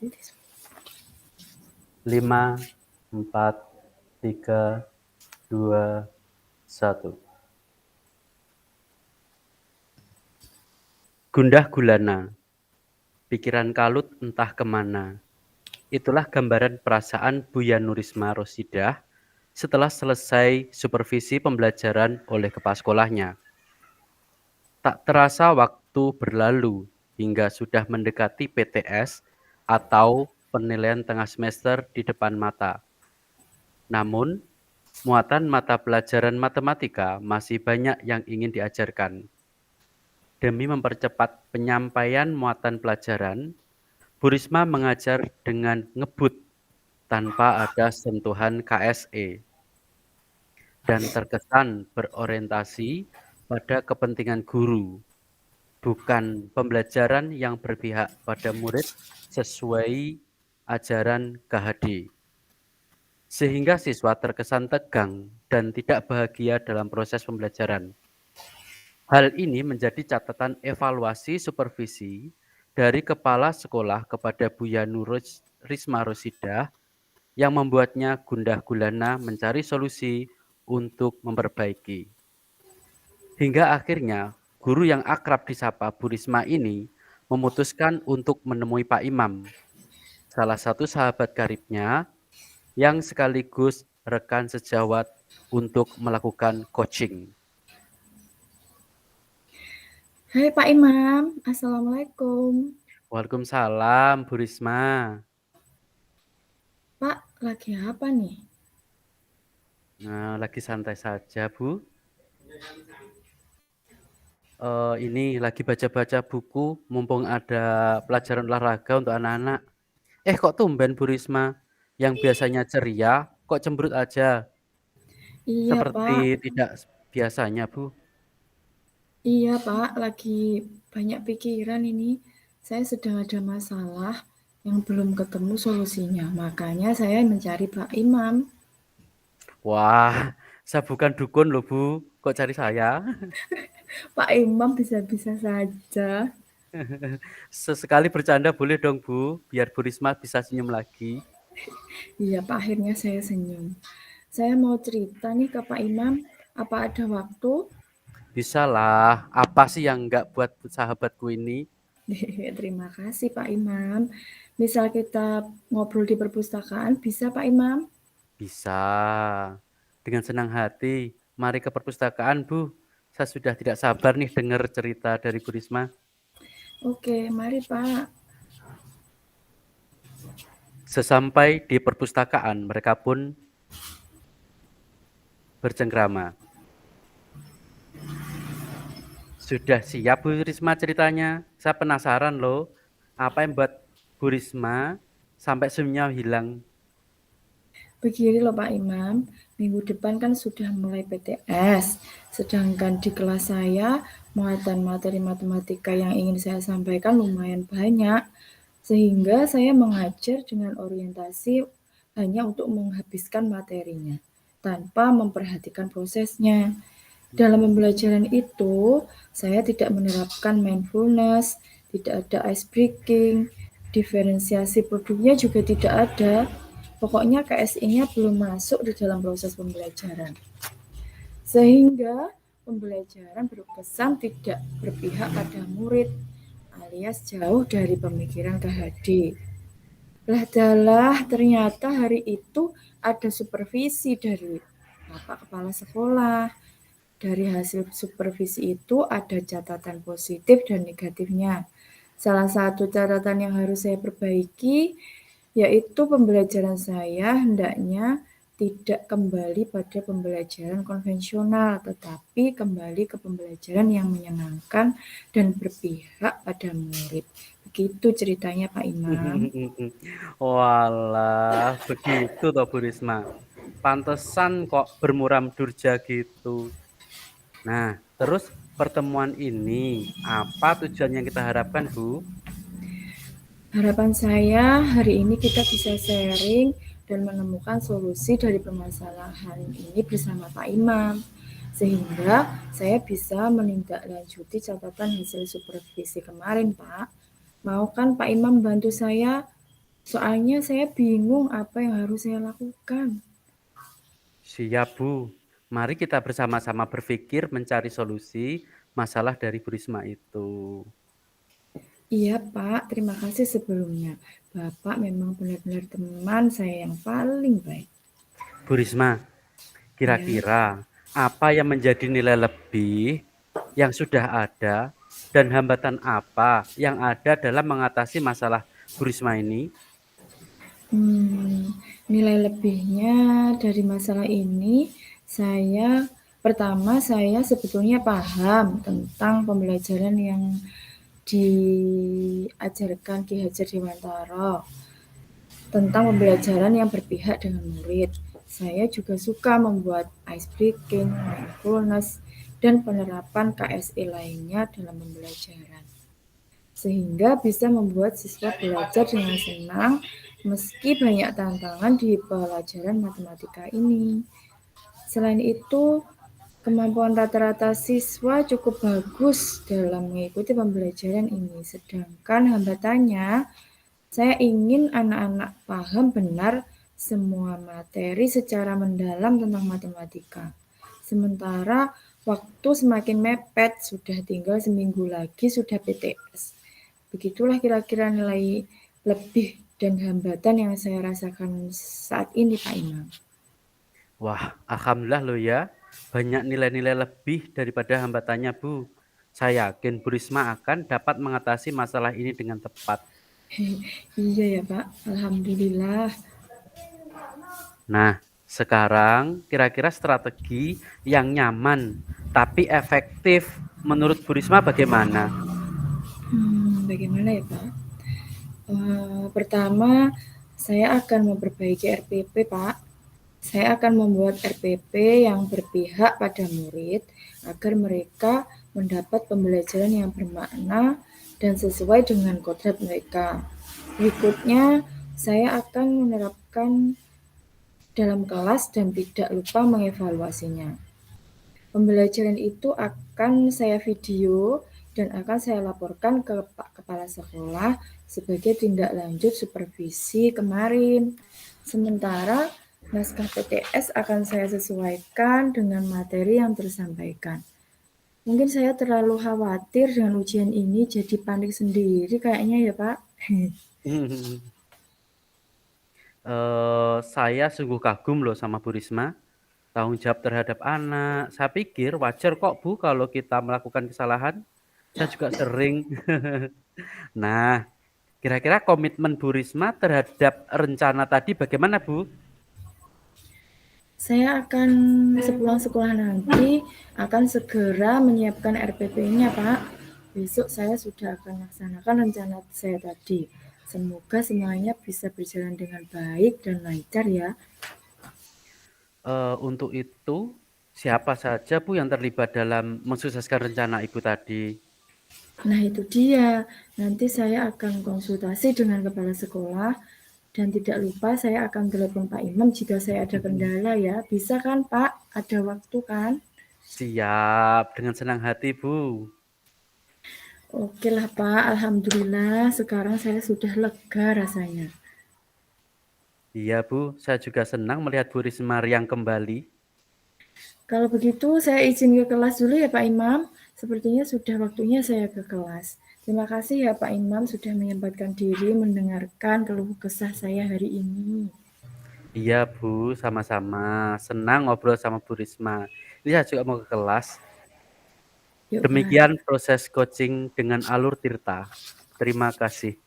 5, 4, 3, 2, 1. Gundah gulana, pikiran kalut entah kemana. Itulah gambaran perasaan Buya Nurisma Rosidah setelah selesai supervisi pembelajaran oleh kepala sekolahnya. Tak terasa waktu berlalu hingga sudah mendekati PTS atau penilaian tengah semester di depan mata. Namun, muatan mata pelajaran matematika masih banyak yang ingin diajarkan. Demi mempercepat penyampaian muatan pelajaran, Bu Risma mengajar dengan ngebut tanpa ada sentuhan KSE dan terkesan berorientasi pada kepentingan guru, bukan pembelajaran yang berpihak pada murid sesuai ajaran KHD. Sehingga siswa terkesan tegang dan tidak bahagia dalam proses pembelajaran. Hal ini menjadi catatan evaluasi supervisi dari kepala sekolah kepada Buya Risma Rosidah yang membuatnya gundah gulana mencari solusi untuk memperbaiki. Hingga akhirnya, guru yang akrab disapa Bu Risma ini memutuskan untuk menemui Pak Imam, salah satu sahabat karibnya yang sekaligus rekan sejawat untuk melakukan coaching. Hai Pak Imam, Assalamualaikum. Waalaikumsalam, Bu Risma. Pak, lagi apa nih? Nah, lagi santai saja, Bu. Ini lagi baca-baca buku, mumpung ada pelajaran olahraga untuk anak-anak. Kok tumben Bu Risma? Yang biasanya ceria, kok cemberut aja? Iya Pak, Seperti tidak biasanya, Bu. iya Pak, lagi banyak pikiran ini. Saya sedang ada masalah yang belum ketemu solusinya. Makanya saya mencari Pak Imam. Wah, saya bukan dukun loh, Bu. Kok cari saya? Pak Imam bisa-bisa saja. Sesekali bercanda boleh dong, Bu. Biar Bu Risma bisa senyum lagi. Iya Pak, akhirnya saya senyum. Saya mau cerita nih ke Pak Imam. Apa ada waktu? Bisa lah. Apa sih yang nggak buat sahabatku ini? Terima kasih Pak Imam. Misal kita ngobrol di perpustakaan, bisa Pak Imam? Bisa. Dengan senang hati. Mari ke perpustakaan, Bu. Saya sudah tidak sabar nih dengar cerita dari Bu Risma. Oke, mari Pak. Sesampai di perpustakaan, mereka pun bercengkrama. Sudah siap Bu Risma ceritanya? Saya penasaran loh. Apa yang buat Bu Risma sampai senyumnya hilang? Begini loh Pak Imam, minggu depan kan sudah mulai PTS, sedangkan di kelas saya muatan materi matematika yang ingin saya sampaikan lumayan banyak, sehingga saya mengajar dengan orientasi hanya untuk menghabiskan materinya, tanpa memperhatikan prosesnya. Dalam pembelajaran itu, saya tidak menerapkan mindfulness, tidak ada ice breaking, diferensiasi produknya juga tidak ada. Pokoknya KSI-nya belum masuk di dalam proses pembelajaran. Sehingga pembelajaran berkesan tidak berpihak pada murid alias jauh dari pemikiran KHD. Lah ternyata hari itu ada supervisi dari Bapak Kepala Sekolah. Dari hasil supervisi itu ada catatan positif dan negatifnya. Salah satu catatan yang harus saya perbaiki yaitu pembelajaran saya hendaknya tidak kembali pada pembelajaran konvensional, tetapi kembali ke pembelajaran yang menyenangkan dan berpihak pada murid. Begitu ceritanya Pak Imam. Walah, begitu toh Bu Risma. Pantesan kok bermuram durja gitu. Nah, terus pertemuan ini apa tujuan yang kita harapkan, Bu? Harapan saya hari ini kita bisa sharing dan menemukan solusi dari permasalahan ini bersama Pak Imam. Sehingga saya bisa menindaklanjuti catatan hasil supervisi kemarin, Pak. Mau kan Pak Imam bantu saya? Soalnya saya bingung apa yang harus saya lakukan. Siap, Bu. Mari kita bersama-sama berpikir mencari solusi masalah dari Bu Risma itu. Iya, Pak. Terima kasih sebelumnya. Bapak memang benar-benar teman saya yang paling baik. Bu Risma, Ya. kira-kira apa yang menjadi nilai lebih yang sudah ada dan hambatan apa yang ada dalam mengatasi masalah Bu Risma ini? Nilai lebihnya dari masalah ini, saya sebetulnya paham tentang pembelajaran yang diajarkan Ki Hajar Dewantara, tentang pembelajaran yang berpihak dengan murid. Saya juga suka membuat ice breaking, mindfulness, dan penerapan KSE lainnya dalam pembelajaran, sehingga bisa membuat siswa belajar dengan senang meski banyak tantangan di pelajaran matematika ini. Selain itu, kemampuan rata-rata siswa cukup bagus dalam mengikuti pembelajaran ini, sedangkan hambatannya, saya ingin anak-anak paham benar semua materi secara mendalam tentang matematika. Sementara waktu semakin mepet, sudah tinggal seminggu lagi sudah PTS. Begitulah kira-kira nilai lebih dan hambatan yang saya rasakan saat ini, Pak Imam. Wah, alhamdulillah loh ya. Banyak nilai-nilai lebih daripada hambatannya, Bu. Saya yakin Bu Risma akan dapat mengatasi masalah ini dengan tepat. Iya ya, Pak. Alhamdulillah. Nah, sekarang kira-kira strategi yang nyaman tapi efektif menurut Bu Risma bagaimana? Bagaimana ya, Pak? Pertama, saya akan memperbaiki RPP, Pak. Saya akan membuat RPP yang berpihak pada murid agar mereka mendapat pembelajaran yang bermakna dan sesuai dengan kodrat mereka. Berikutnya, saya akan menerapkan dalam kelas dan tidak lupa mengevaluasinya. Pembelajaran itu akan saya video dan akan saya laporkan ke Pak Kepala Sekolah sebagai tindak lanjut supervisi kemarin. Sementara naskah PTS akan saya sesuaikan dengan materi yang tersampaikan. Mungkin saya terlalu khawatir dengan ujian ini jadi panik sendiri kayaknya ya, Pak. Saya sungguh kagum loh sama Bu Risma. Tanggung jawab terhadap anak. Saya pikir wajar kok Bu kalau kita melakukan kesalahan. Saya juga sering. Nah, kira-kira komitmen Bu Risma terhadap rencana tadi bagaimana, Bu? Saya akan sepulang sekolah nanti akan segera menyiapkan RPP-nya, Pak. Besok saya sudah akan laksanakan rencana saya tadi. Semoga semuanya bisa berjalan dengan baik dan lancar ya. Untuk itu, siapa saja Bu yang terlibat dalam mensukseskan rencana Ibu tadi? Nah itu dia, nanti saya akan konsultasi dengan kepala sekolah dan tidak lupa saya akan telepon Pak Imam jika saya ada kendala ya. Bisa kan Pak? Ada waktu kan? Siap, dengan senang hati Bu. Oke lah Pak, Alhamdulillah sekarang saya sudah lega rasanya. Iya Bu, saya juga senang melihat Bu Risma riang kembali. Kalau begitu saya izin ke kelas dulu ya Pak Imam. Sepertinya sudah waktunya saya ke kelas. Terima kasih ya Pak Imam sudah menyempatkan diri mendengarkan keluh kesah saya hari ini. Iya Bu, sama-sama. Senang ngobrol sama Bu Risma. Ini saya juga mau ke kelas. Yuk Pak. Demikian proses coaching dengan Alur Tirta. Terima kasih.